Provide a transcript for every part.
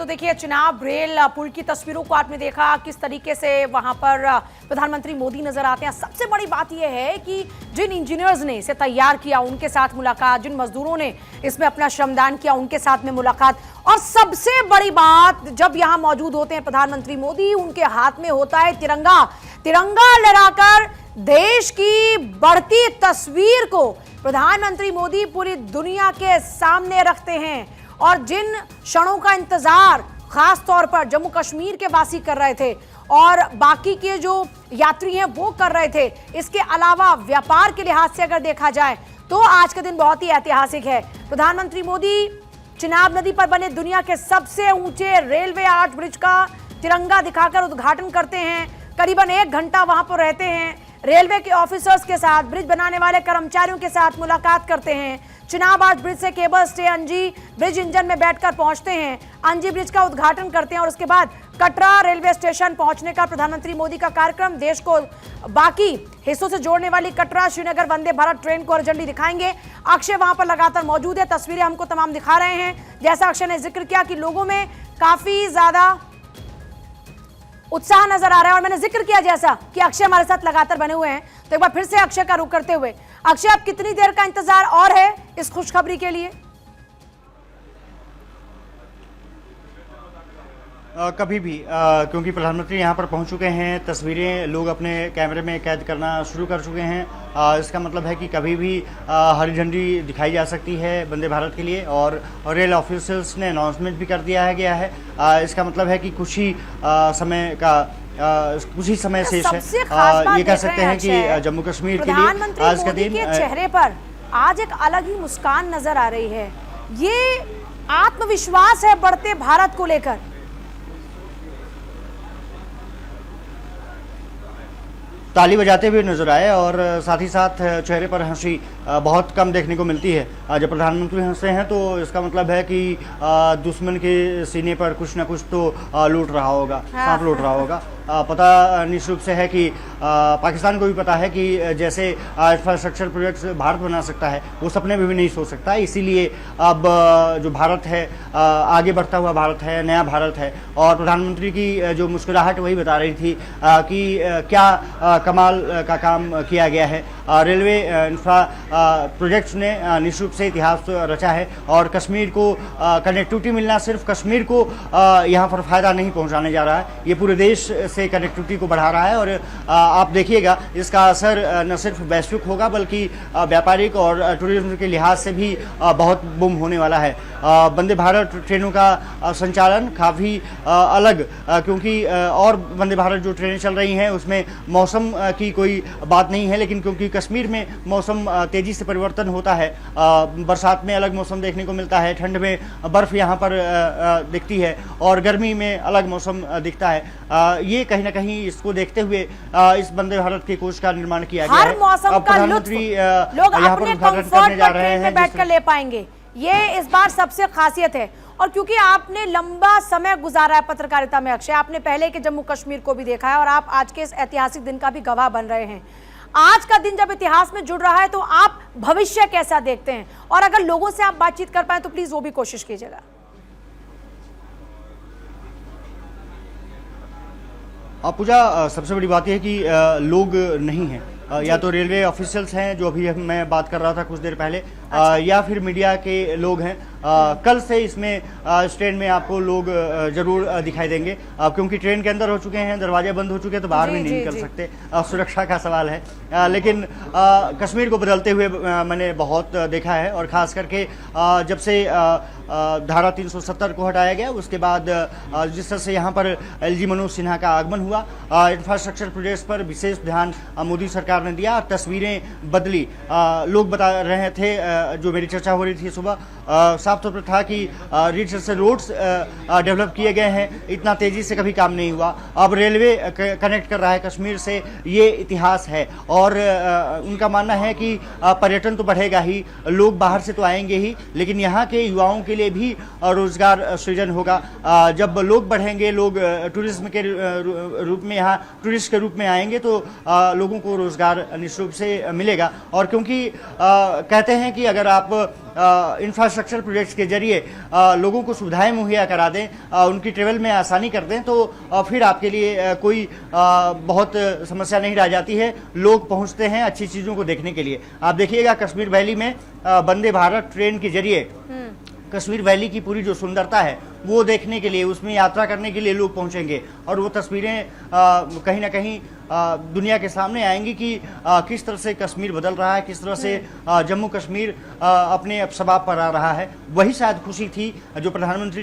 तो देखिए चिनाब रेल पुल की तस्वीरों को आपने देखा किस तरीके से वहां पर प्रधानमंत्री मोदी नजर आते हैं। सबसे बड़ी बात यह है कि जिन इंजीनियर्स ने इसे तैयार किया उनके साथ मुलाकात, जिन मजदूरों ने इसमें अपना श्रमदान किया उनके साथ में मुलाकात, और सबसे बड़ी बात जब यहां मौजूद होते हैं प्रधानमंत्री मोदी, उनके हाथ में होता है तिरंगा। तिरंगा लहराकर देश की बढ़ती तस्वीर को प्रधानमंत्री मोदी पूरी दुनिया के सामने रखते हैं। और जिन क्षणों का इंतजार खास तौर पर जम्मू कश्मीर के वासी कर रहे थे और बाकी के जो यात्री हैं वो कर रहे थे, इसके अलावा व्यापार के लिहाज से अगर देखा जाए तो आज का दिन बहुत ही ऐतिहासिक है। प्रधानमंत्री मोदी चिनाब नदी पर बने दुनिया के सबसे ऊंचे रेलवे आर्च ब्रिज का तिरंगा दिखाकर उद्घाटन करते हैं। करीबन 1 घंटा वहां पर रहते हैं, रेलवे के ऑफिसर्स के साथ, ब्रिज बनाने वाले कर्मचारियों के साथ मुलाकात करते हैं। चिनाब आर्च ब्रिज से केबल स्टे अंजी ब्रिज इंजन में बैठकर पहुंचते हैं, अंजी ब्रिज का उद्घाटन करते हैं और उसके बाद कटरा रेलवे स्टेशन पहुंचने का प्रधानमंत्री मोदी का कार्यक्रम। देश को बाकी हिस्सों से जोड़ने वाली कटरा श्रीनगर वंदे भारत ट्रेन को हरी झंडी दिखाएंगे। अक्षय वहां पर लगातार मौजूद है, तस्वीरें हमको तमाम दिखा रहे हैं। जैसा अक्षय ने जिक्र किया कि लोगों में काफी ज्यादा उत्साह नजर आ रहा है और मैंने जिक्र किया जैसा कि अक्षय हमारे साथ लगातार बने हुए हैं, तो एक बार फिर से अक्षय का रुख करते हुए, अक्षय अब कितनी देर का इंतजार और है इस खुशखबरी के लिए? कभी भी क्योंकि प्रधानमंत्री यहाँ पर पहुँच चुके हैं, तस्वीरें लोग अपने कैमरे में कैद करना शुरू कर चुके हैं। इसका मतलब है कि कभी भी हरी झंडी दिखाई जा सकती है वंदे भारत के लिए, और रेल ऑफिसर्स ने अनाउंसमेंट भी कर दिया है गया है। इसका मतलब है कि कुछ ही समय शेष है। ये कह सकते हैं कि जम्मू कश्मीर के लिए आज का दिन चेहरे पर आज एक अलग ही मुस्कान नजर आ रही है। ये आत्मविश्वास है बढ़ते भारत को लेकर। ताली बजाते हुए नजर आए और साथ ही साथ चेहरे पर हंसी बहुत कम देखने को मिलती है। जब प्रधानमंत्री हंसते हैं तो इसका मतलब है कि दुश्मन के सीने पर कुछ ना कुछ तो लूट रहा होगा, सांप लूट रहा होगा। पता निश्चित रूप से है कि पाकिस्तान को भी पता है कि जैसे इंफ्रास्ट्रक्चर प्रोजेक्ट्स भारत बना सकता है वो सपने में भी नहीं सोच सकता। इसीलिए अब जो भारत है, आगे बढ़ता हुआ भारत है, नया भारत है। और प्रधानमंत्री की जो मुस्कुराहट वही बता रही थी कि क्या कमाल का काम किया गया है। रेलवे इंफ्रा प्रोजेक्ट्स ने निश्चित रूप से इतिहास रचा है और कश्मीर को कनेक्टिविटी मिलना सिर्फ कश्मीर को यहाँ पर फायदा नहीं पहुँचाने जा रहा है, ये पूरे देश से कनेक्टिविटी को बढ़ा रहा है। और आप देखिएगा इसका असर न सिर्फ वैश्विक होगा बल्कि व्यापारिक और टूरिज्म के लिहाज से भी बहुत बूम होने वाला है। वंदे भारत ट्रेनों का संचालन काफ़ी अलग, क्योंकि और वंदे भारत जो ट्रेनें चल रही हैं उसमें मौसम की कोई बात नहीं है, लेकिन क्योंकि कश्मीर में मौसम तेज़ी से परिवर्तन होता है, बरसात में अलग मौसम देखने को मिलता है, ठंड में बर्फ़ यहाँ पर दिखती है और गर्मी में अलग मौसम दिखता है। ये कहीं ना कहीं इसको देखते हुए इस वंदे भारत के कोच का निर्माण किया गया है। मौसम का लुत्फ लोग अपने कंफर्ट पर ट्रेन में बैठकर ले पाएंगे, ये इस बार सबसे खासियत है। और क्योंकि आपने लंबा समय गुजारा है पत्रकारिता में अक्षय, आपने पहले के जम्मू कश्मीर को भी देखा है और आप आज के इस ऐतिहासिक दिन का भी गवाह बन रहे हैं। आज का दिन जब इतिहास में जुड़ रहा है तो आप भविष्य कैसा देखते हैं, और अगर लोगों से आप बातचीत कर पाए तो प्लीज वो भी कोशिश कीजिएगा। पूजा, सबसे बड़ी बात यह है कि लोग नहीं हैं, या तो रेलवे ऑफिशियल्स हैं जो अभी मैं बात कर रहा था कुछ देर पहले, या फिर मीडिया के लोग हैं। कल से इसमें इस ट्रेन में आपको लोग जरूर दिखाई देंगे, क्योंकि ट्रेन के अंदर हो चुके हैं, दरवाजे बंद हो चुके हैं तो बाहर भी नहीं निकल सकते, सुरक्षा का सवाल है। लेकिन कश्मीर को बदलते हुए मैंने बहुत देखा है, और ख़ास करके जब से धारा 370 को हटाया गया उसके बाद जिस तरह से यहाँ पर LG मनोज सिन्हा का आगमन हुआ, इंफ्रास्ट्रक्चर प्रोजेक्ट्स पर विशेष ध्यान मोदी सरकार ने दिया, तस्वीरें बदली। लोग बता रहे थे, जो मेरी चर्चा हो रही थी सुबह, साफ तौर पर था कि रीच से रोड्स डेवलप किए गए हैं, इतना तेजी से कभी काम नहीं हुआ। अब रेलवे कनेक्ट कर रहा है कश्मीर से, ये इतिहास है। और उनका मानना है कि पर्यटन तो बढ़ेगा ही, लोग बाहर से तो आएंगे ही, लेकिन यहाँ के युवाओं के लिए भी रोजगार सृजन होगा। जब लोग बढ़ेंगे, लोग टूरिज्म के रूप में यहाँ टूरिस्ट के रूप में आएंगे तो लोगों को रोजगार निश्चित रूप से मिलेगा। और क्योंकि कहते हैं कि अगर आप इंफ्रास्ट्रक्चर प्रोजेक्ट्स के जरिए लोगों को सुविधाएं मुहैया करा दें, उनकी ट्रेवल में आसानी कर दें, तो फिर आपके लिए कोई बहुत समस्या नहीं रह जाती है। लोग पहुंचते हैं अच्छी चीज़ों को देखने के लिए। आप देखिएगा कश्मीर वैली में वंदे भारत ट्रेन के जरिए कश्मीर वैली की पूरी जो सुंदरता है वो देखने के लिए, उसमें यात्रा करने के लिए लोग पहुंचेंगे और वो तस्वीरें कहीं ना कहीं दुनिया के सामने आएंगी कि किस तरह से कश्मीर बदल रहा है, किस तरह से जम्मू कश्मीर अपने अब शबाब पर आ रहा है। वही शायद खुशी थी जो प्रधानमंत्री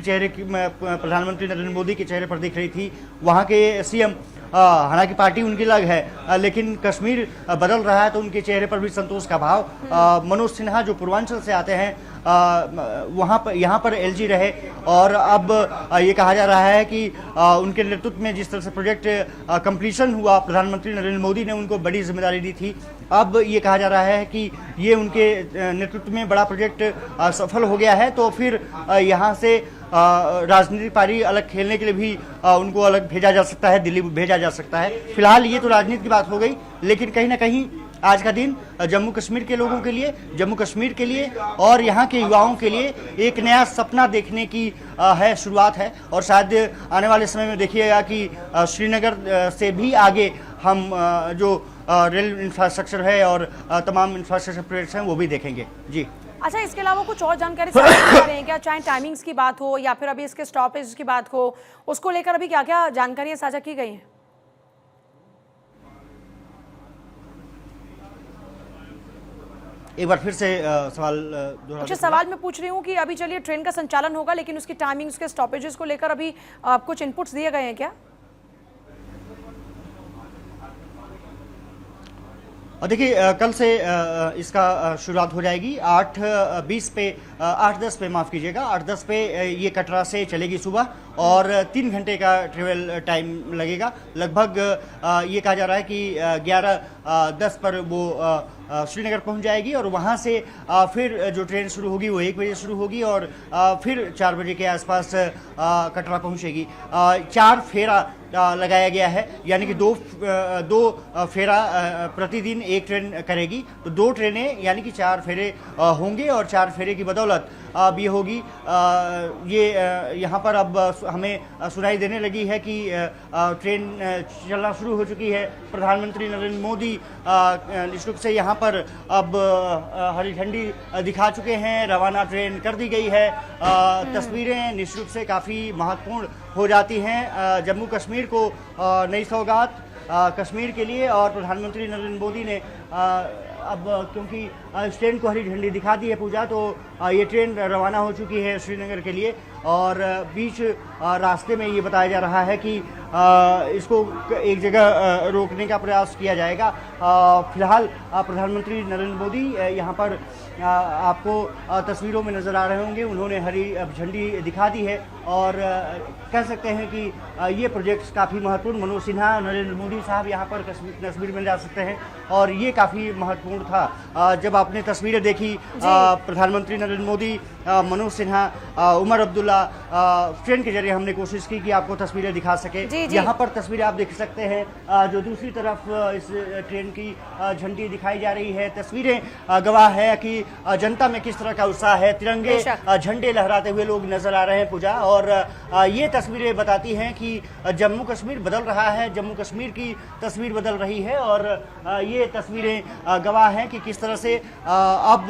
नरेंद्र मोदी के चेहरे पर दिख रही थी। वहाँ के सीएम, हालांकि पार्टी उनकी अलग है, लेकिन कश्मीर बदल रहा है तो उनके चेहरे पर भी संतोष का भाव। मनोज सिन्हा जो पूर्वांचल से आते हैं, यहाँ पर एलजी रहे और अब ये कहा जा रहा है कि उनके नेतृत्व में जिस तरह से प्रोजेक्ट कंप्लीशन हुआ, प्रधानमंत्री नरेंद्र मोदी ने उनको बड़ी जिम्मेदारी दी थी। अब ये कहा जा रहा है कि ये उनके नेतृत्व में बड़ा प्रोजेक्ट सफल हो गया है, तो फिर यहाँ से राजनीतिक पारी अलग खेलने के लिए भी उनको अलग भेजा जा सकता है, दिल्ली भेजा जा सकता है। फिलहाल ये तो राजनीति की बात हो गई, लेकिन कहीं ना कहीं आज का दिन जम्मू कश्मीर के लोगों के लिए, जम्मू कश्मीर के लिए और यहाँ के युवाओं के लिए एक नया सपना देखने की शुरुआत है। और शायद आने वाले समय में देखिएगा कि श्रीनगर से भी आगे हम जो रेल इंफ्रास्ट्रक्चर है और तमाम इंफ्रास्ट्रक्चर प्रोजेक्ट्स हैं वो भी देखेंगे। जी, अच्छा, इसके अलावा कुछ और जानकारी साझा कर रहे हैं क्या? चाहे टाइमिंग्स की बात हो या फिर अभी इसके स्टॉपेज की बात हो, उसको लेकर अभी क्या क्या जानकारियां साझा की गई हैं? एक बार फिर से सवाल दोहरा। अच्छा, सवाल मैं पूछ रही हूँ कि अभी चलिए ट्रेन का संचालन होगा, लेकिन उसकी टाइमिंग, उसके स्टॉपेजेस को लेकर अभी कुछ इनपुट्स दिए गए हैं क्या? देखिए, कल से इसका शुरुआत हो जाएगी। 8:10 पे माफ़ कीजिएगा, 8:10 पे ये कटरा से चलेगी सुबह और 3 घंटे का ट्रेवल टाइम लगेगा। लगभग ये कहा जा रहा है कि 11:10 पर वो श्रीनगर पहुंच जाएगी और वहां से फिर जो ट्रेन शुरू होगी वो 1 बजे शुरू होगी और फिर 4 बजे के आसपास कटरा पहुंचेगी। 4 फेरा लगाया गया है, यानी कि दो फेरा प्रतिदिन एक ट्रेन करेगी, तो 2 ट्रेनें यानी कि 4 फेरे होंगे और 4 फेरे की बदौलत अब ये होगी। ये यहाँ पर अब हमें सुनाई देने लगी है कि ट्रेन चलना शुरू हो चुकी है। प्रधानमंत्री नरेंद्र मोदी निश्चित रूप से यहाँ पर अब हरी झंडी दिखा चुके हैं, रवाना ट्रेन कर दी गई है। तस्वीरें निश्चित रूप से काफ़ी महत्वपूर्ण हो जाती हैं। जम्मू कश्मीर को नई सौगात कश्मीर के लिए, और प्रधानमंत्री नरेंद्र मोदी ने अब क्योंकि इस ट्रेन को हरी झंडी दिखा दी है पूजा, तो ये ट्रेन रवाना हो चुकी है श्रीनगर के लिए और बीच रास्ते में ये बताया जा रहा है कि इसको एक जगह रोकने का प्रयास किया जाएगा। फिलहाल प्रधानमंत्री नरेंद्र मोदी यहाँ पर आपको तस्वीरों में नज़र आ रहे होंगे, उन्होंने हरी झंडी दिखा दी है और कह सकते हैं कि ये प्रोजेक्ट्स काफ़ी महत्वपूर्ण, मनोज सिन्हा, नरेंद्र मोदी साहब यहाँ पर तस्वीर में जा सकते हैं और ये काफ़ी महत्वपूर्ण था। जब आपने तस्वीरें देखी प्रधानमंत्री नरेंद्र मोदी, मनोज सिन्हा, उमर अब्दुल्ला, ट्रेन के जरिए हमने कोशिश की कि आपको तस्वीरें दिखा सके। यहाँ पर तस्वीरें आप देख सकते हैं, जो दूसरी तरफ इस ट्रेन की झंडी दिखाई जा रही है। तस्वीरें गवाह है कि जनता में किस तरह का उत्साह है, तिरंगे झंडे लहराते हुए लोग नजर आ रहे हैं पूजा, और ये तस्वीरें बताती हैं कि जम्मू कश्मीर बदल रहा है, जम्मू कश्मीर की तस्वीर बदल रही है और ये तस्वीरें गवाह हैं कि किस तरह से अब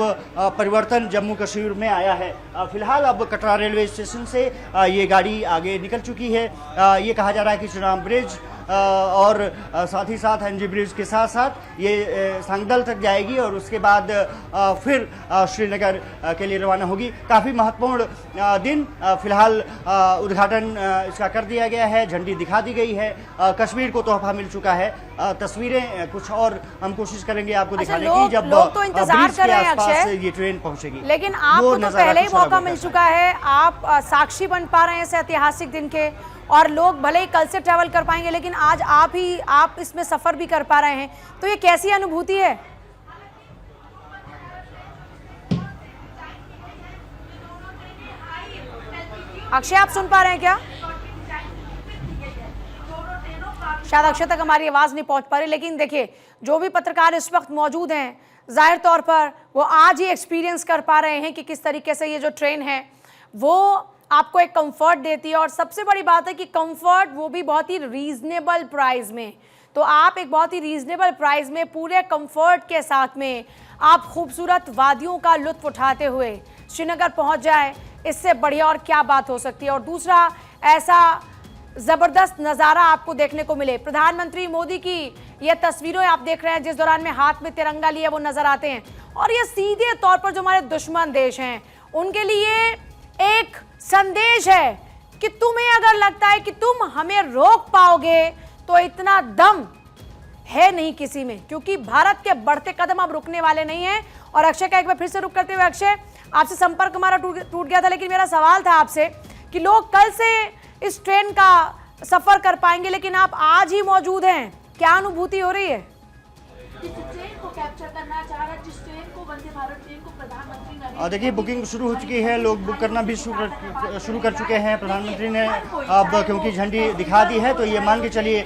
परिवर्तन जम्मू कश्मीर में आया है। फिलहाल अब कटरा रेलवे स्टेशन से ये गाड़ी आगे निकल चुकी है। ये कहा जा रहा है कि श्रीराम ब्रिज और साथ ही साथ एनजी ब्रिज के साथ साथ ये सांगदल तक जाएगी और उसके बाद फिर श्रीनगर के लिए रवाना होगी। काफ़ी महत्वपूर्ण दिन। फिलहाल उद्घाटन इसका कर दिया गया है, झंडी दिखा दी गई है, कश्मीर को तोहफा मिल चुका है। तस्वीरें कुछ और हम कोशिश करेंगे आपको दिखाने की जब लोग तो इंतजार कर रहे हैं अक्षय, ये ट्रेन पहुंचेगी। लेकिन आपको तो पहले ही मौका मिल चुका है, आप साक्षी बन पा रहे हैं इस ऐतिहासिक दिन के, और लोग भले ही कल से ट्रैवल कर पाएंगे लेकिन आज आप इसमें सफर भी कर पा रहे हैं, तो ये कैसी अनुभूति है? अक्षय, आप सुन पा रहे हैं क्या? शायद अक्षय तक हमारी आवाज नहीं पहुंच पा रही, लेकिन देखिए जो भी पत्रकार इस वक्त मौजूद हैं जाहिर तौर पर वो आज ही एक्सपीरियंस कर पा रहे हैं कि किस तरीके से ये जो ट्रेन है वो आपको एक कंफर्ट देती है, और सबसे बड़ी बात है कि कंफर्ट वो भी बहुत ही रीजनेबल प्राइस में। तो आप एक बहुत ही रीजनेबल प्राइस में पूरे कंफर्ट के साथ में आप खूबसूरत वादियों का लुत्फ उठाते हुए श्रीनगर पहुंच जाए, इससे बढ़िया और क्या बात हो सकती है। और दूसरा ऐसा ज़बरदस्त नज़ारा आपको देखने को मिले, प्रधानमंत्री मोदी की ये तस्वीरें आप देख रहे हैं जिस दौरान में हाथ में तिरंगा लिए वो नज़र आते हैं, और ये सीधे तौर पर जो हमारे दुश्मन देश हैं उनके लिए एक संदेश है कि तुम्हें अगर लगता है कि तुम हमें रोक पाओगे तो इतना दम है नहीं किसी में, क्योंकि भारत के बढ़ते कदम अब रुकने वाले नहीं हैं। और अक्षय का एक बार फिर से रुक करते हुए, अक्षय आपसे संपर्क हमारा टूट गया था, लेकिन मेरा सवाल था आपसे कि लोग कल से इस ट्रेन का सफर कर पाएंगे, लेकिन आप आज ही मौजूद हैं, क्या अनुभूति हो रही है? जिस ट्रेन को कैप्चर करना चाह रहा है, जिस ट्रेन को वंदे भारत ट्रेन को प्रधानमंत्री देखिए बुकिंग शुरू हो चुकी है, लोग बुक करना भी शुरू कर चुके हैं। प्रधानमंत्री ने अब क्योंकि झंडी दिखा दी है तो ये मान के चलिए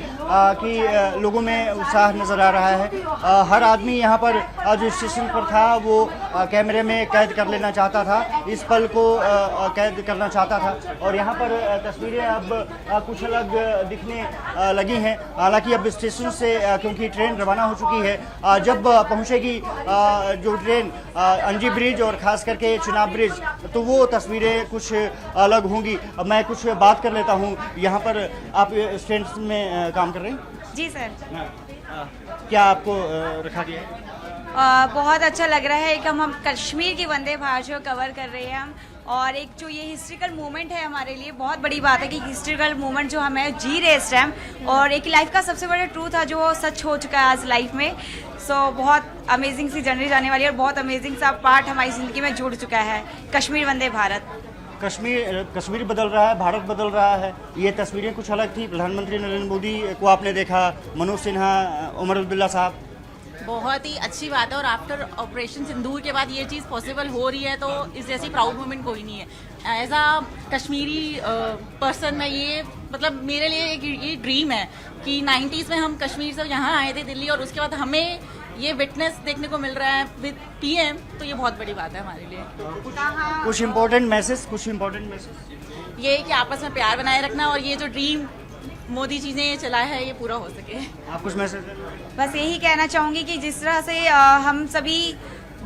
कि लोगों में उत्साह नज़र आ रहा है। हर आदमी यहाँ पर जो स्टेशन पर था वो कैमरे में कैद कर लेना चाहता था, इस पल को कैद करना चाहता था, और यहाँ पर तस्वीरें अब कुछ अलग दिखने लगी हैं। हालांकि अब स्टेशन से क्योंकि ट्रेन रवाना हो चुकी है, जब पहुँचेगी जो ट्रेन अंजी ब्रिज और खास करके चुनाव ब्रिज, तो वो तस्वीरें कुछ अलग होंगी। अब मैं कुछ बात कर लेता हूँ। यहाँ पर आप स्टेशन में काम कर रहे हैं? जी सर। क्या आपको रखा गया है? बहुत अच्छा लग रहा है। एक हम कश्मीर की वंदे भारत को कवर कर रहे हैं हम, और एक जो ये हिस्ट्रिकल मोमेंट है हमारे लिए बहुत बड़ी बात है कि हिस्ट्रिकल मोमेंट जो हमें जी रहे इस टाइम, और एक लाइफ का सबसे बड़ा ट्रूथ है जो सच हो चुका है आज लाइफ में। सो बहुत अमेजिंग सी जर्नी जाने वाली है, और बहुत अमेजिंग सा पार्ट हमारी ज़िंदगी में जुड़ चुका है कश्मीर वंदे भारत। कश्मीर बदल रहा है, भारत बदल रहा है। ये तस्वीरें कुछ अलग थी। प्रधानमंत्री नरेंद्र मोदी को आपने देखा, मनोज सिन्हा, उमर अब्दुल्ला साहब, बहुत ही अच्छी बात है। और आफ्टर ऑपरेशन सिंदूर के बाद ये चीज़ पॉसिबल हो रही है तो इस जैसी प्राउड मोमेंट कोई नहीं है। एज अ कश्मीरी पर्सन मैं ये मतलब मेरे लिए एक ये ड्रीम है कि 90s में हम कश्मीर से यहाँ आए थे दिल्ली, और उसके बाद हमें ये विटनेस देखने को मिल रहा है विद पीएम, तो ये बहुत बड़ी बात है हमारे लिए। कुछ इम्पोर्टेंट मैसेज ये कि आपस में प्यार बनाए रखना, और ये जो ड्रीम मोदी जी ने चलाया है ये पूरा हो सके। आप कुछ मैसेज? बस यही कहना चाहूँगी कि जिस तरह से हम सभी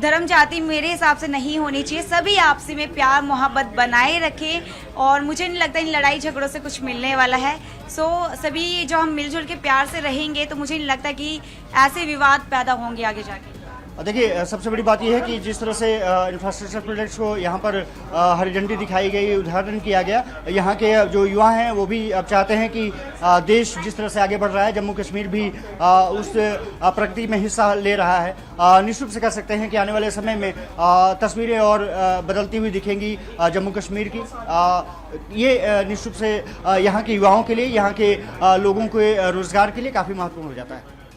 धर्म जाति मेरे हिसाब से नहीं होनी चाहिए, सभी आपसी में प्यार मोहब्बत बनाए रखें, और मुझे नहीं लगता इन लड़ाई झगड़ों से कुछ मिलने वाला है। सो सभी जो हम मिलजुल के प्यार से रहेंगे तो मुझे नहीं लगता कि ऐसे विवाद पैदा होंगे आगे जाके। देखिए सबसे बड़ी बात यह है कि जिस तरह से इंफ्रास्ट्रक्चर प्रोजेक्ट्स को यहाँ पर हरी झंडी दिखाई गई, उद्घाटन किया गया, यहाँ के जो युवा हैं वो भी अब चाहते हैं कि देश जिस तरह से आगे बढ़ रहा है, जम्मू कश्मीर भी उस प्रगति में हिस्सा ले रहा है। निश्चित रूप से कह सकते हैं कि आने वाले समय में तस्वीरें और बदलती हुई दिखेंगी जम्मू कश्मीर की। ये निश्चित रूप से यहाँ के युवाओं के लिए, यहाँ के लोगों के रोजगार के लिए काफ़ी महत्वपूर्ण हो जाता है।